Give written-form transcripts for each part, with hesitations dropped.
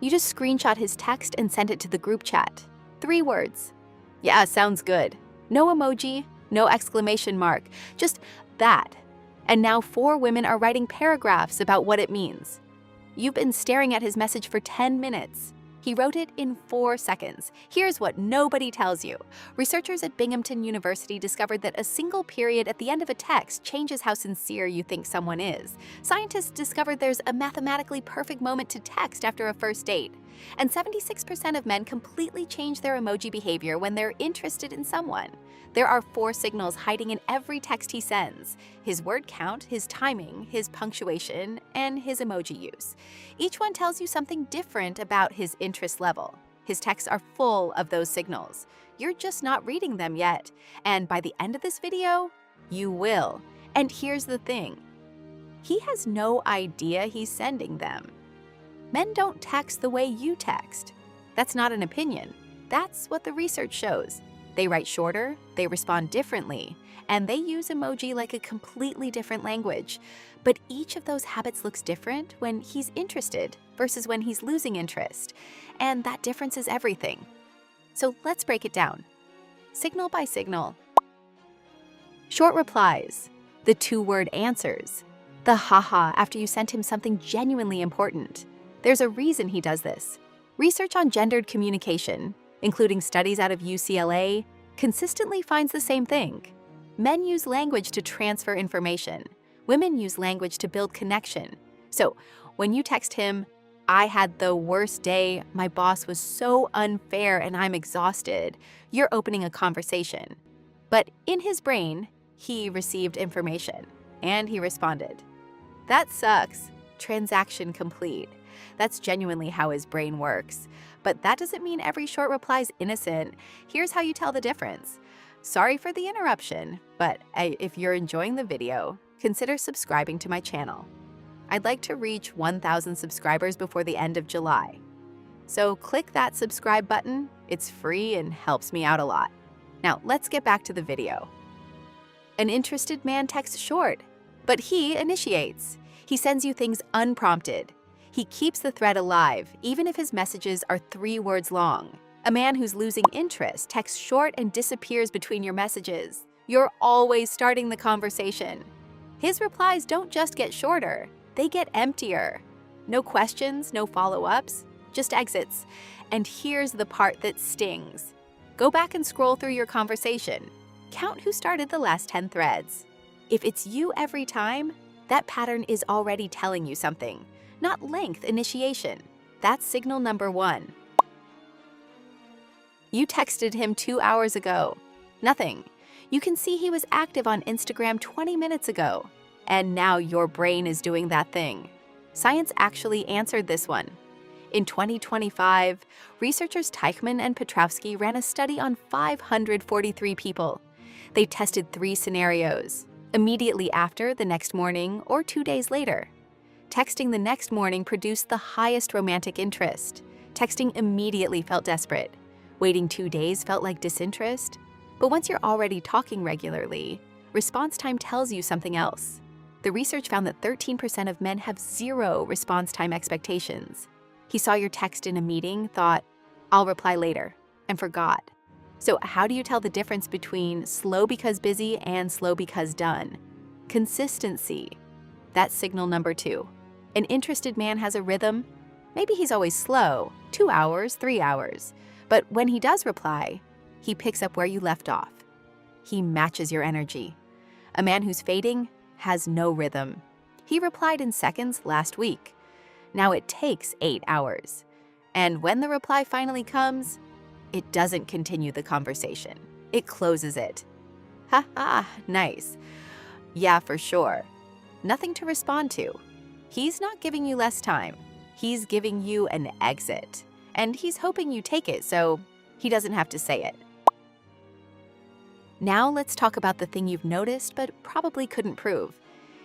You just screenshot his text and send it to the group chat. 3 words. Yeah, sounds good. No emoji, no exclamation mark, just that. And now 4 women are writing paragraphs about what it means. You've been staring at his message for 10 minutes. He wrote it in 4 seconds. Here's what nobody tells you. Researchers at Binghamton University discovered that a single period at the end of a text changes how sincere you think someone is. Scientists discovered there's a mathematically perfect moment to text after a first date. And 76% of men completely change their emoji behavior when they're interested in someone. There are 4 signals hiding in every text he sends: his word count, his timing, his punctuation, and his emoji use. Each one tells you something different about his interest level. His texts are full of those signals. You're just not reading them yet. And by the end of this video, you will. And here's the thing. He has no idea he's sending them. Men don't text the way you text. That's not an opinion. That's what the research shows. They write shorter, they respond differently, and they use emoji like a completely different language. But each of those habits looks different when he's interested versus when he's losing interest. And that difference is everything. So let's break it down. Signal by signal. Short replies, the 2-word answers, the haha after you sent him something genuinely important. There's a reason he does this. Research on gendered communication, including studies out of UCLA, consistently finds the same thing. Men use language to transfer information. Women use language to build connection. So when you text him, "I had the worst day, my boss was so unfair and I'm exhausted," you're opening a conversation. But in his brain, he received information and he responded. That sucks. Transaction complete. That's genuinely how his brain works. But that doesn't mean every short reply is innocent. Here's how you tell the difference. Sorry for the interruption, but if you're enjoying the video, consider subscribing to my channel. I'd like to reach 1,000 subscribers before the end of July. So click that subscribe button. It's free and helps me out a lot. Now let's get back to the video. An interested man texts short, but he initiates. He sends you things unprompted. He keeps the thread alive, even if his messages are 3 words long. A man who's losing interest texts short and disappears between your messages. You're always starting the conversation. His replies don't just get shorter, they get emptier. No questions, no follow-ups, just exits. And here's the part that stings. Go back and scroll through your conversation. Count who started the last 10 threads. If it's you every time, that pattern is already telling you something. Not length initiation. That's signal number 1. You texted him 2 hours ago. Nothing. You can see he was active on Instagram 20 minutes ago. And now your brain is doing that thing. Science actually answered this one. In 2025, researchers Teichmann and Petrovsky ran a study on 543 people. They tested 3 scenarios: immediately after, the next morning, or 2 days later. Texting the next morning produced the highest romantic interest. Texting immediately felt desperate. Waiting 2 days felt like disinterest. But once you're already talking regularly, response time tells you something else. The research found that 13% of men have 0 response time expectations. He saw your text in a meeting, thought, "I'll reply later," and forgot. So how do you tell the difference between slow because busy and slow because done? Consistency. That's signal number 2. An interested man has a rhythm. Maybe he's always slow, 2 hours, 3 hours. But when he does reply, he picks up where you left off. He matches your energy. A man who's fading has no rhythm. He replied in seconds last week. Now it takes 8 hours. And when the reply finally comes, it doesn't continue the conversation. It closes it. Ha ha, nice. Yeah, for sure. Nothing to respond to. He's not giving you less time. He's giving you an exit. And he's hoping you take it so he doesn't have to say it. Now let's talk about the thing you've noticed but probably couldn't prove.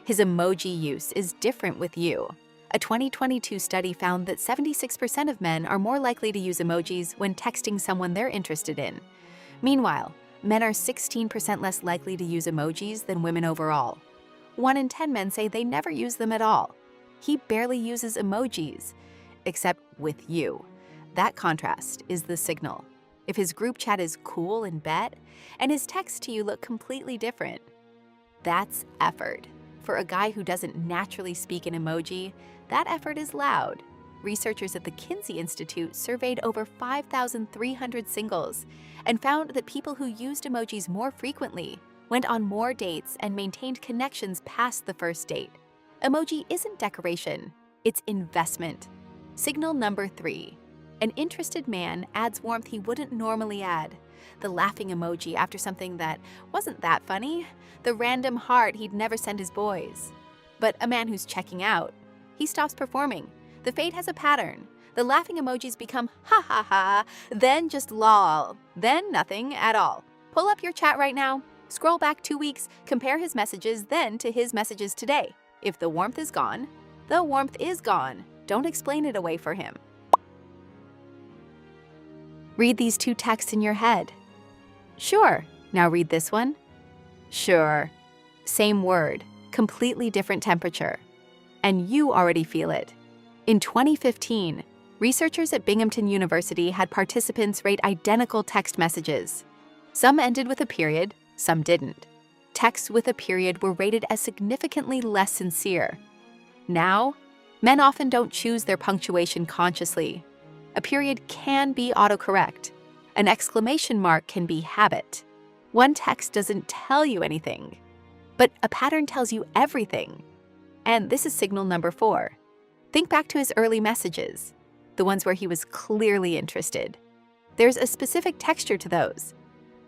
His emoji use is different with you. A 2022 study found that 76% of men are more likely to use emojis when texting someone they're interested in. Meanwhile, men are 16% less likely to use emojis than women overall. 1 in 10 men say they never use them at all. He barely uses emojis. except with you. That contrast is the signal. If his group chat is cool and bet, and his texts to you look completely different, that's effort. For a guy who doesn't naturally speak in emoji, that effort is loud. Researchers at the Kinsey Institute surveyed over 5,300 singles and found that people who used emojis more frequently went on more dates and maintained connections past the first date. Emoji isn't decoration, it's investment. Signal number 3. An interested man adds warmth he wouldn't normally add. The laughing emoji after something that wasn't that funny. The random heart he'd never send his boys. But a man who's checking out, he stops performing. The fade has a pattern. The laughing emojis become ha ha ha, then just lol, then nothing at all. Pull up your chat right now, scroll back 2 weeks, compare his messages then to his messages today. If the warmth is gone, the warmth is gone. Don't explain it away for him. Read these 2 texts in your head. Sure. Now read this one. Sure. Same word, completely different temperature. And you already feel it. In 2015, researchers at Binghamton University had participants rate identical text messages. Some ended with a period, some didn't. Texts with a period were rated as significantly less sincere. Now, men often don't choose their punctuation consciously. A period can be autocorrect. An exclamation mark can be habit. One text doesn't tell you anything, but a pattern tells you everything. And this is signal number 4. Think back to his early messages, the ones where he was clearly interested. There's a specific texture to those.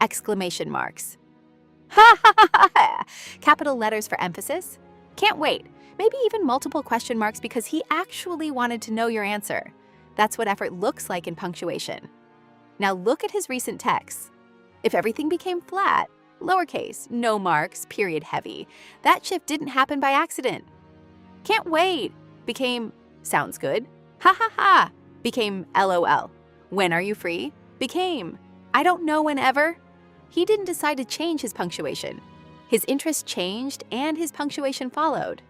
Exclamation marks. Ha ha ha ha! Capital letters for emphasis. Can't wait. Maybe even multiple question marks because he actually wanted to know your answer. That's what effort looks like in punctuation. Now look at his recent texts. If everything became flat, lowercase, no marks, period heavy, that shift didn't happen by accident. Can't wait became sounds good. Ha ha ha became LOL. When are you free became I don't know whenever. He didn't decide to change his punctuation. His interest changed and his punctuation followed.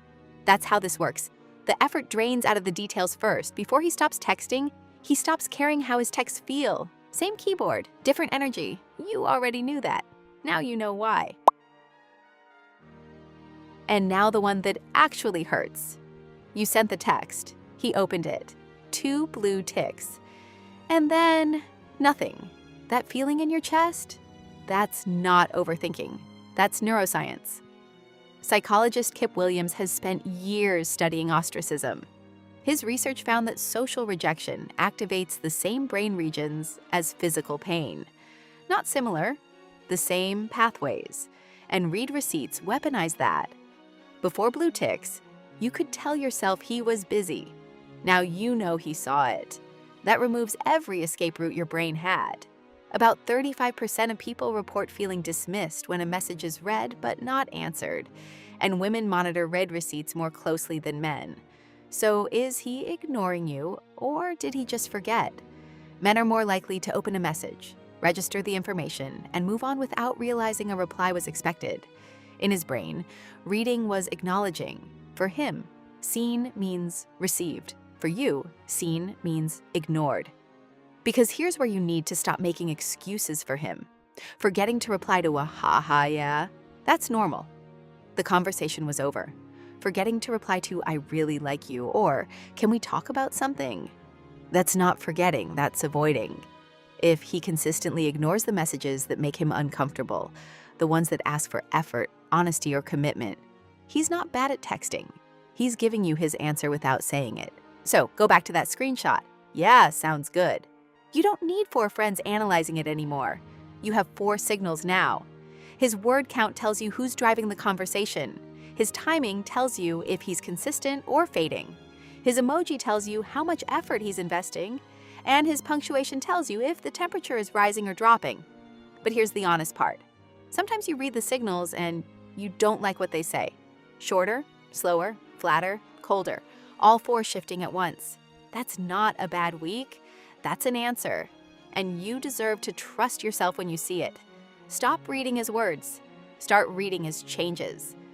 That's how this works. The effort drains out of the details first. Before he stops texting, he stops caring how his texts feel. Same keyboard, different energy. You already knew that. Now you know why. And now the one that actually hurts. You sent the text. He opened it. 2 blue ticks. And then nothing. That feeling in your chest? That's not overthinking. That's neuroscience. Psychologist Kip Williams has spent years studying ostracism. His research found that social rejection activates the same brain regions as physical pain. Not similar, the same pathways. And read receipts weaponize that. Before blue ticks, you could tell yourself he was busy. Now you know he saw it. That removes every escape route your brain had. About 35% of people report feeling dismissed when a message is read but not answered, and women monitor read receipts more closely than men. So is he ignoring you, or did he just forget? Men are more likely to open a message, register the information, and move on without realizing a reply was expected. In his brain, reading was acknowledging. For him, seen means received. For you, seen means ignored. Because here's where you need to stop making excuses for him. Forgetting to reply to a ha-ha yeah, that's normal. The conversation was over. Forgetting to reply to I really like you or can we talk about something? That's not forgetting, that's avoiding. If he consistently ignores the messages that make him uncomfortable, the ones that ask for effort, honesty, or commitment, he's not bad at texting. He's giving you his answer without saying it. So go back to that screenshot. Yeah, sounds good. You don't need 4 friends analyzing it anymore. You have 4 signals now. His word count tells you who's driving the conversation. His timing tells you if he's consistent or fading. His emoji tells you how much effort he's investing. And his punctuation tells you if the temperature is rising or dropping. But here's the honest part. Sometimes you read the signals and you don't like what they say. Shorter, slower, flatter, colder, all 4 shifting at once. That's not a bad week. That's an answer. And you deserve to trust yourself when you see it. Stop reading his words. Start reading his changes.